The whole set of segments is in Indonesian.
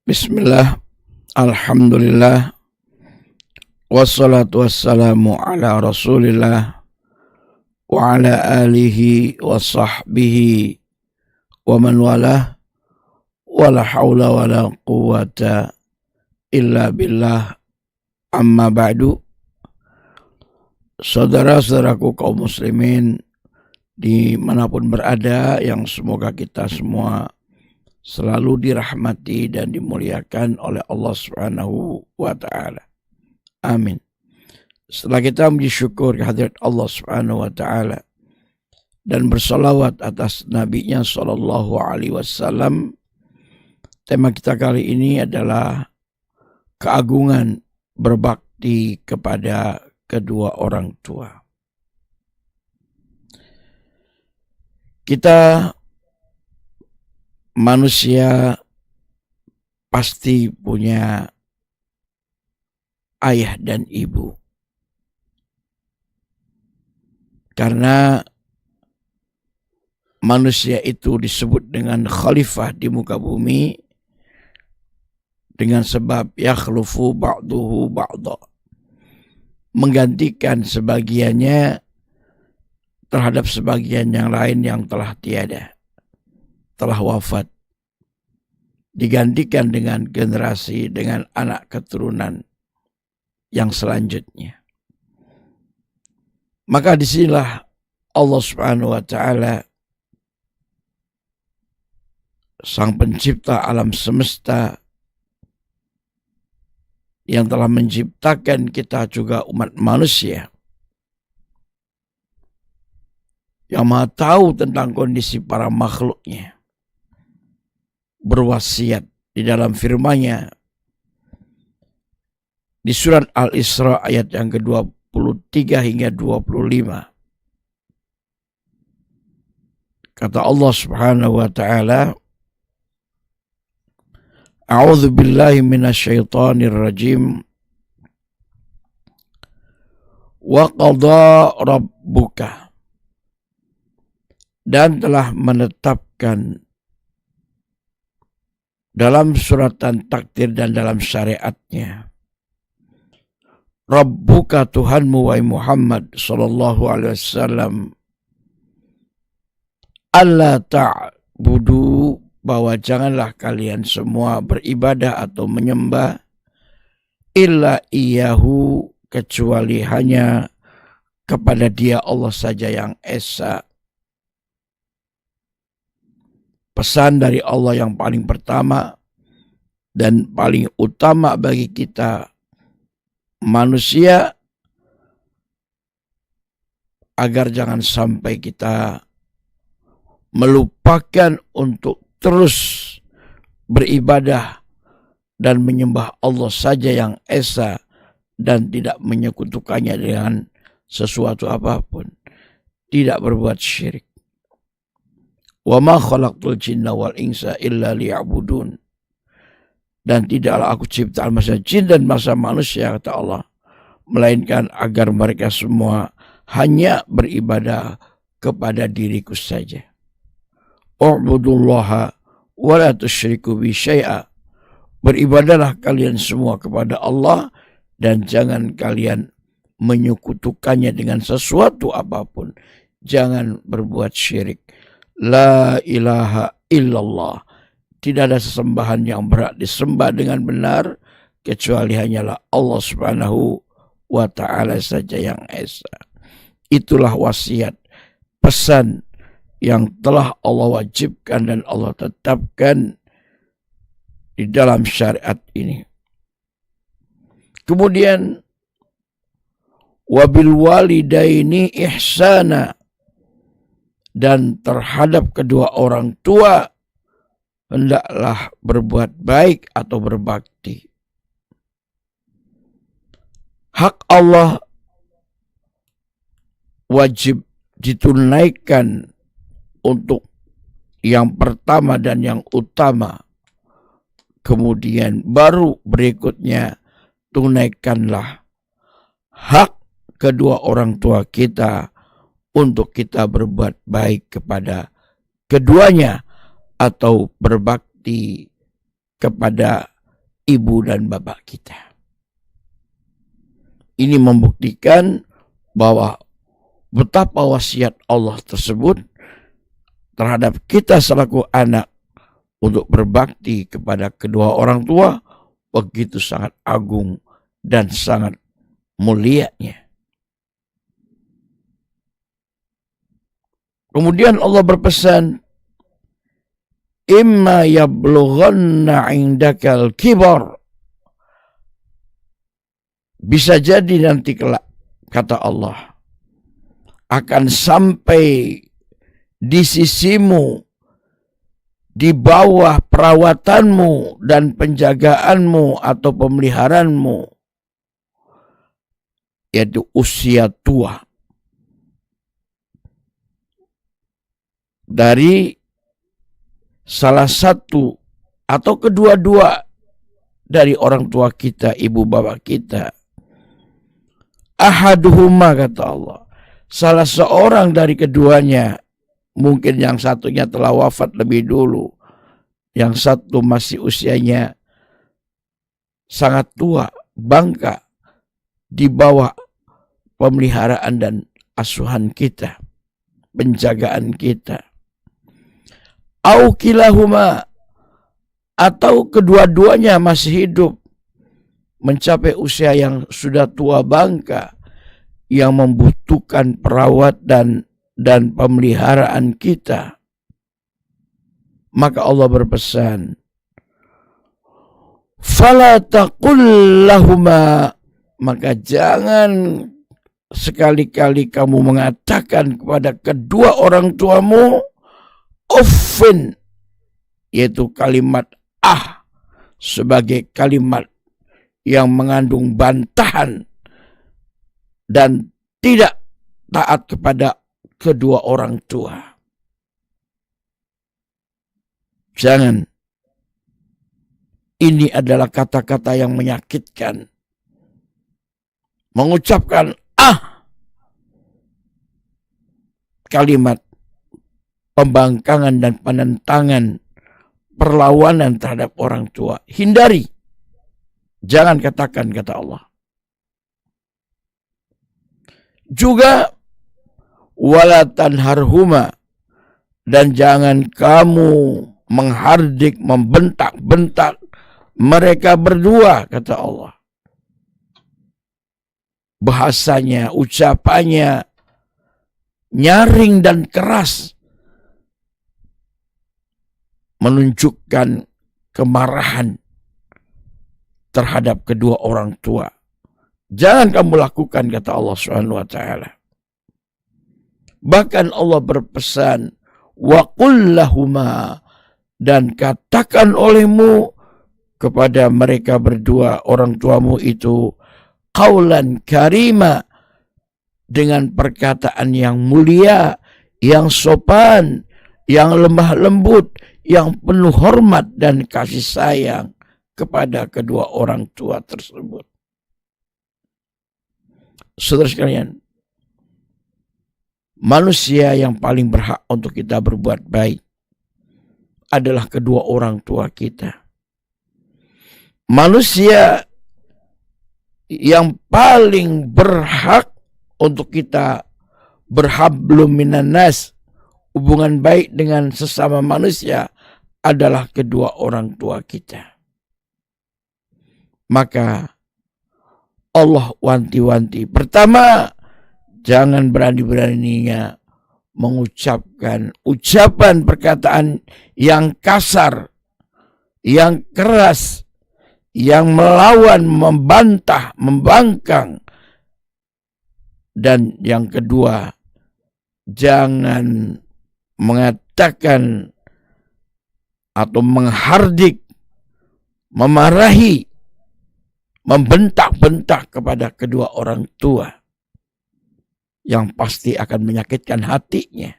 Bismillah, alhamdulillah, wassalatu wassalamu ala rasulillah wa ala alihi wa sahbihi wa man walah wa la hawla wa la quwata illa billah, amma ba'du. Saudara-saudaraku kaum muslimin dimanapun berada, yang semoga kita semua selalu dirahmati dan dimuliakan oleh Allah Subhanahu wa ta'ala. Amin. Setelah kita memuji syukur kehadirat Allah Subhanahu wa ta'ala dan bersalawat atas nabinya sallallahu alaihi wasallam, tema kita kali ini adalah keagungan berbakti kepada kedua orang tua. Kita manusia pasti punya ayah dan ibu. Karena manusia itu disebut dengan khalifah di muka bumi dengan sebab yakhlufu ba'duhu ba'da, menggantikan sebagiannya terhadap sebagian yang lain yang telah tiada, telah wafat, digantikan dengan generasi, dengan anak keturunan yang selanjutnya. Maka disinilah Allah Subhanahu wa ta'ala, sang pencipta alam semesta, yang telah menciptakan kita juga umat manusia, yang maha tahu tentang kondisi para makhluknya, berwasiat di dalam firman-Nya di surat Al-Isra ayat yang ke-23 hingga 25. Kata Allah Subhanahu wa ta'ala, A'udzu billahi minasyaitonir rajim. Wa qada rabbuka, dan telah menetapkan dalam suratan takdir dan dalam syariatnya, Rabbuka, Tuhanmu wahai Muhammad sallallahu alaihi wasallam, alla ta'budu, bahwa janganlah kalian semua beribadah atau menyembah illa iyahu, kecuali hanya kepada Dia Allah saja yang esa. Pesan dari Allah yang paling pertama dan paling utama bagi kita manusia, agar jangan sampai kita melupakan untuk terus beribadah dan menyembah Allah saja yang esa dan tidak menyekutukannya dengan sesuatu apapun, tidak berbuat syirik. Wa ma khalaqtul jinna wal insa illa liya'budun, dan tidaklah aku cipta masa jin dan masa manusia, kata Allah, melainkan agar mereka semua hanya beribadah kepada diriku saja. U'budullaha wa la tusyriku bi syai'a, beribadahlah kalian semua kepada Allah dan jangan kalian menyekutukannya dengan sesuatu apapun, jangan berbuat syirik. La ilaha illallah, tidak ada sesembahan yang berhak disembah dengan benar kecuali hanyalah Allah Subhanahu wa ta'ala saja yang esa. Itulah wasiat, pesan yang telah Allah wajibkan dan Allah tetapkan di dalam syariat ini. Kemudian wabil walidaini ihsana, dan terhadap kedua orang tua hendaklah berbuat baik atau berbakti. Hak Allah wajib ditunaikan untuk yang pertama dan yang utama. Kemudian baru berikutnya tunaikanlah hak kedua orang tua kita untuk kita berbuat baik kepada keduanya atau berbakti kepada ibu dan bapak kita. Ini membuktikan bahwa betapa wasiat Allah tersebut terhadap kita selaku anak untuk berbakti kepada kedua orang tua begitu sangat agung dan sangat mulianya. Kemudian Allah berpesan, imma yablughanna indakal kibar. Bisa jadi nanti kelak, kata Allah, akan sampai di sisimu, di bawah perawatanmu dan penjagaanmu atau pemeliharaanmu, yaitu usia tua. Dari salah satu atau kedua-dua dari orang tua kita, ibu bapak kita. Ahaduhuma, kata Allah, salah seorang dari keduanya, mungkin yang satunya telah wafat lebih dulu, yang satu masih usianya sangat tua, bangka, di bawah pemeliharaan dan asuhan kita, penjagaan kita. Au kilahuma, atau kedua-duanya masih hidup, mencapai usia yang sudah tua bangka, yang membutuhkan perawat dan pemeliharaan kita. Maka Allah berpesan, fala taqul lahuma, maka jangan sekali-kali kamu mengatakan kepada kedua orang tuamu uffin, yaitu kalimat sebagai kalimat yang mengandung bantahan dan tidak taat kepada kedua orang tua. Jangan. Ini adalah kata-kata yang menyakitkan. Mengucapkan kalimat pembangkangan dan penentangan, perlawanan terhadap orang tua. Hindari. Jangan katakan, kata Allah. Juga wala tanharhuma, dan jangan kamu menghardik, membentak-bentak mereka berdua, kata Allah. Bahasanya, ucapannya nyaring dan keras, menunjukkan kemarahan terhadap kedua orang tua. Jangan kamu lakukan, kata Allah SWT. Bahkan Allah berpesan, wa qul lahuma, dan katakan olehmu kepada mereka berdua, orang tuamu itu, qaulan karima, dengan perkataan yang mulia, yang sopan, yang lemah lembut, yang penuh hormat dan kasih sayang kepada kedua orang tua tersebut. Saudara sekalian, manusia yang paling berhak untuk kita berbuat baik adalah kedua orang tua kita. Manusia yang paling berhak untuk kita berhablum minan nas, hubungan baik dengan sesama manusia, adalah kedua orang tua kita. Maka Allah wanti-wanti. Pertama, jangan berani-beraninya mengucapkan ucapan perkataan yang kasar, yang keras, yang melawan, membantah, membangkang. Dan yang kedua, jangan mengatakan atau menghardik, memarahi, membentak-bentak kepada kedua orang tua, yang pasti akan menyakitkan hatinya.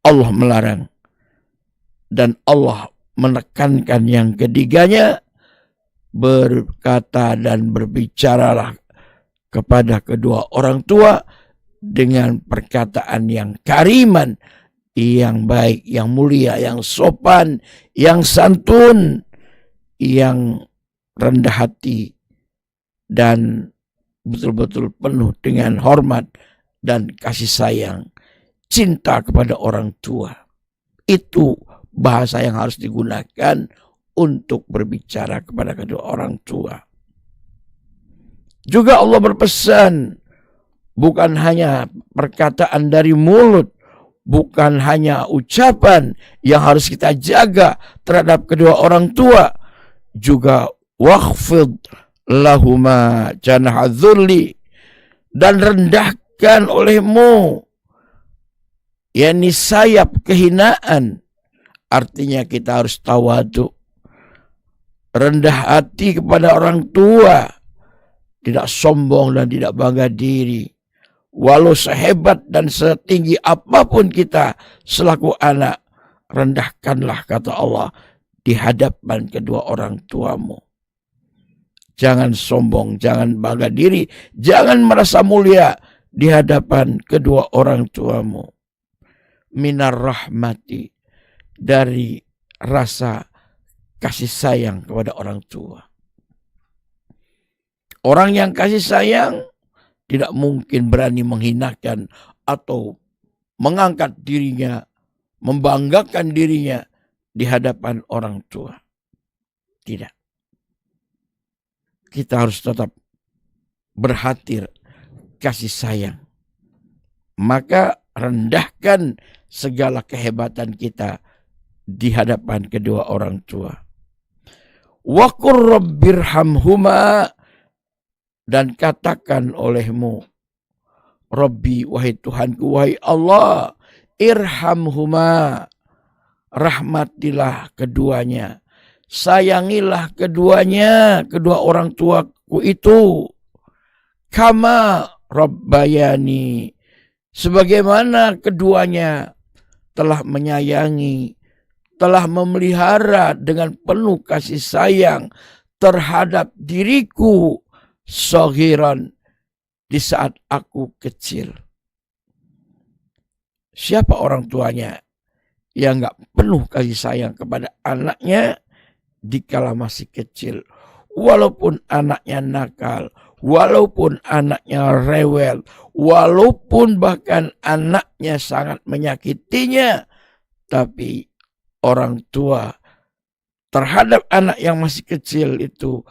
Allah melarang, dan Allah menekankan yang ketiganya, berkata dan berbicaralah kepada kedua orang tua dengan perkataan yang kariman, yang baik, yang mulia, yang sopan, yang santun, yang rendah hati dan betul-betul penuh dengan hormat dan kasih sayang, cinta kepada orang tua. Itu bahasa yang harus digunakan untuk berbicara kepada kedua orang tua. Juga Allah berpesan, bukan hanya perkataan dari mulut, bukan hanya ucapan yang harus kita jaga terhadap kedua orang tua, juga wakhfid lahuma janaha dzulli, dan rendahkan olehmu yakni sayap kehinaan. Artinya kita harus tawadu, rendah hati kepada orang tua, tidak sombong dan tidak bangga diri. Walau sehebat dan setinggi apapun kita selaku anak, rendahkanlah, kata Allah, di hadapan kedua orang tuamu. Jangan sombong, jangan bangga diri, jangan merasa mulia di hadapan kedua orang tuamu. Minar rahmati, dari rasa kasih sayang kepada orang tua. Orang yang kasih sayang tidak mungkin berani menghinakan atau mengangkat dirinya, membanggakan dirinya di hadapan orang tua. Tidak. Kita harus tetap berhati kasih sayang. Maka rendahkan segala kehebatan kita di hadapan kedua orang tua. Wa qur rabbirhamhuma, dan katakan olehmu, Rabbi, wahai Tuhanku, wahai Allah, irhamhuma, rahmatilah keduanya, sayangilah keduanya, kedua orang tuaku itu, kama rabbayani, sebagaimana keduanya telah menyayangi, telah memelihara dengan penuh kasih sayang terhadap diriku, saghiran, di saat aku kecil. Siapa orang tuanya yang gak penuh kasih sayang kepada anaknya dikala masih kecil? Walaupun anaknya nakal, walaupun anaknya rewel, walaupun bahkan anaknya sangat menyakitinya, tapi orang tua terhadap anak yang masih kecil itu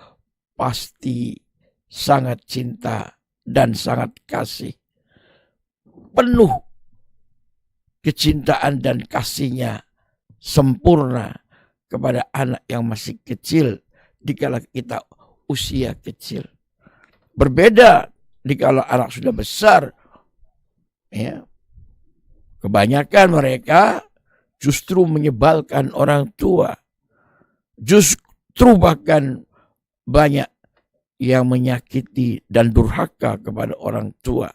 pasti sangat cinta dan sangat kasih. Penuh kecintaan dan kasihnya sempurna kepada anak yang masih kecil dikala kita usia kecil. Berbeda dikala anak sudah besar. Ya. Kebanyakan mereka justru menyebalkan orang tua. Justru bahkan banyak yang menyakiti dan durhaka kepada orang tua.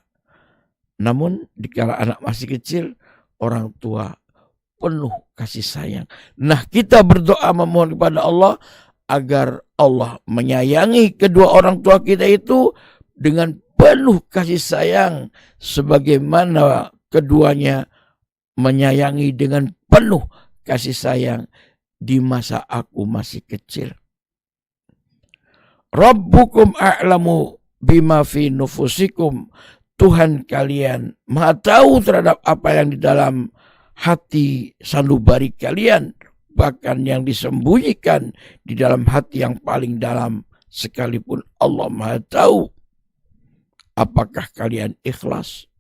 Namun dikala anak masih kecil, orang tua penuh kasih sayang. Nah, kita berdoa memohon kepada Allah agar Allah menyayangi kedua orang tua kita itu dengan penuh kasih sayang sebagaimana keduanya menyayangi dengan penuh kasih sayang di masa aku masih kecil. Rabbukum a'lamu bima fi nufusikum. Tuhan kalian maha tahu terhadap apa yang di dalam hati sanubari kalian, bahkan yang disembunyikan di dalam hati yang paling dalam sekalipun Allah maha tahu. Apakah kalian ikhlas?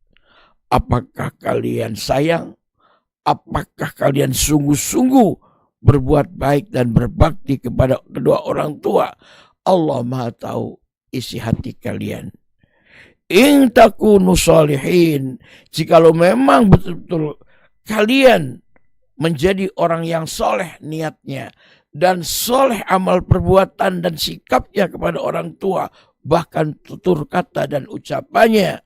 Apakah kalian sayang? Apakah kalian sungguh-sungguh berbuat baik dan berbakti kepada kedua orang tua? Allah maha tahu isi hati kalian. In takunu sholihin, jikalau memang betul-betul kalian menjadi orang yang soleh niatnya dan soleh amal perbuatan dan sikapnya kepada orang tua, bahkan tutur kata dan ucapannya,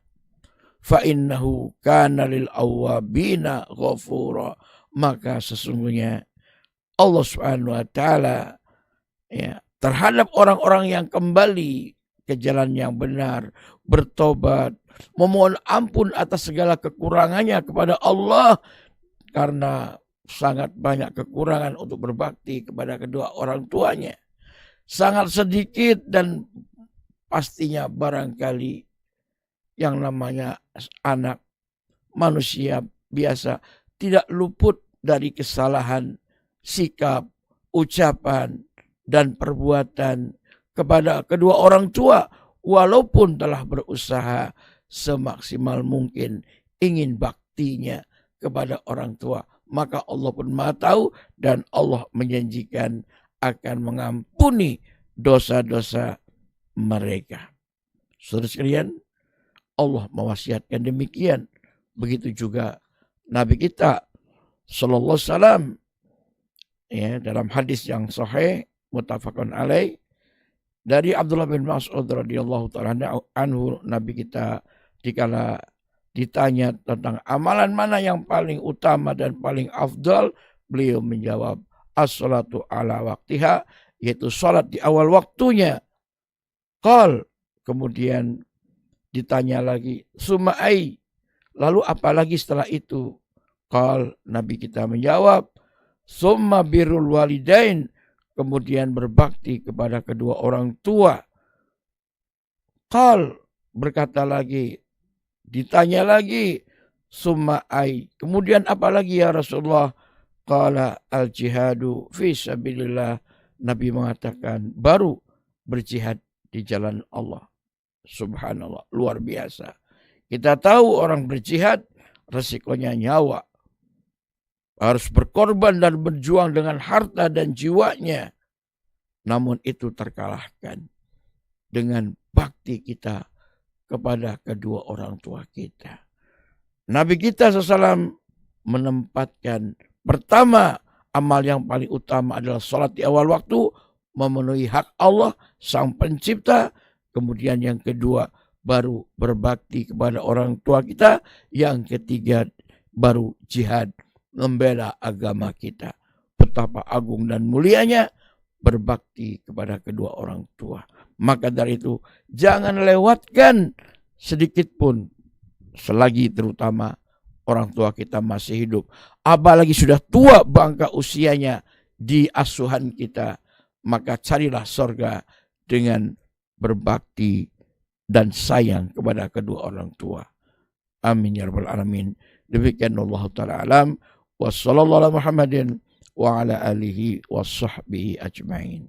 fa innahu kana lil awwabina ghafura, maka sesungguhnya Allah Subhanahu wa taala ya terhadap orang-orang yang kembali ke jalan yang benar, bertobat, memohon ampun atas segala kekurangannya kepada Allah, karena sangat banyak kekurangan untuk berbakti kepada kedua orang tuanya. sangat sedikit, dan pastinya barangkali yang namanya anak manusia biasa tidak luput dari kesalahan sikap, ucapan, dan perbuatan kepada kedua orang tua, walaupun telah berusaha semaksimal mungkin ingin baktinya kepada orang tua. Maka Allah pun Maha tahu, dan Allah menjanjikan akan mengampuni dosa-dosa mereka. Saudara sekalian, Allah mewasiatkan demikian. Begitu juga Nabi kita sallallahu alaihi wasallam, ya, dalam hadis yang sahih muttafaqun alaih dari Abdullah bin Mas'ud radhiyallahu taala anhu, Nabi kita dikala ditanya tentang amalan mana yang paling utama dan paling afdal, beliau menjawab as-salatu ala waktiha, yaitu salat di awal waktunya. Kemudian ditanya lagi, sumai, lalu apalagi setelah itu? Nabi kita menjawab, summa birrul walidain, kemudian berbakti kepada kedua orang tua. Berkata lagi, ditanya lagi, summa ai, kemudian apalagi ya Rasulullah? Qala al jihadu fi sabilillah, Nabi mengatakan baru berjihad di jalan Allah. Subhanallah, luar biasa. Kita tahu orang berjihad resikonya nyawa, harus berkorban dan berjuang dengan harta dan jiwanya. Namun itu terkalahkan dengan bakti kita kepada kedua orang tua kita. Nabi kita SAW menempatkan pertama, amal yang paling utama adalah salat di awal waktu, memenuhi hak Allah Sang Pencipta. Kemudian yang kedua baru berbakti kepada orang tua kita. Yang ketiga baru jihad, membela agama kita. Betapa agung dan mulianya berbakti kepada kedua orang tua. Maka dari itu jangan lewatkan sedikit pun, selagi terutama orang tua kita masih hidup. Apalagi sudah tua bangka usianya di asuhan kita, maka carilah surga dengan berbakti dan sayang kepada kedua orang tua. Amin ya rabbal alamin. Demikian Allah taala alam. Wassallallahu ala Muhammadin wa ala alihi wa sahbihi ajma'in.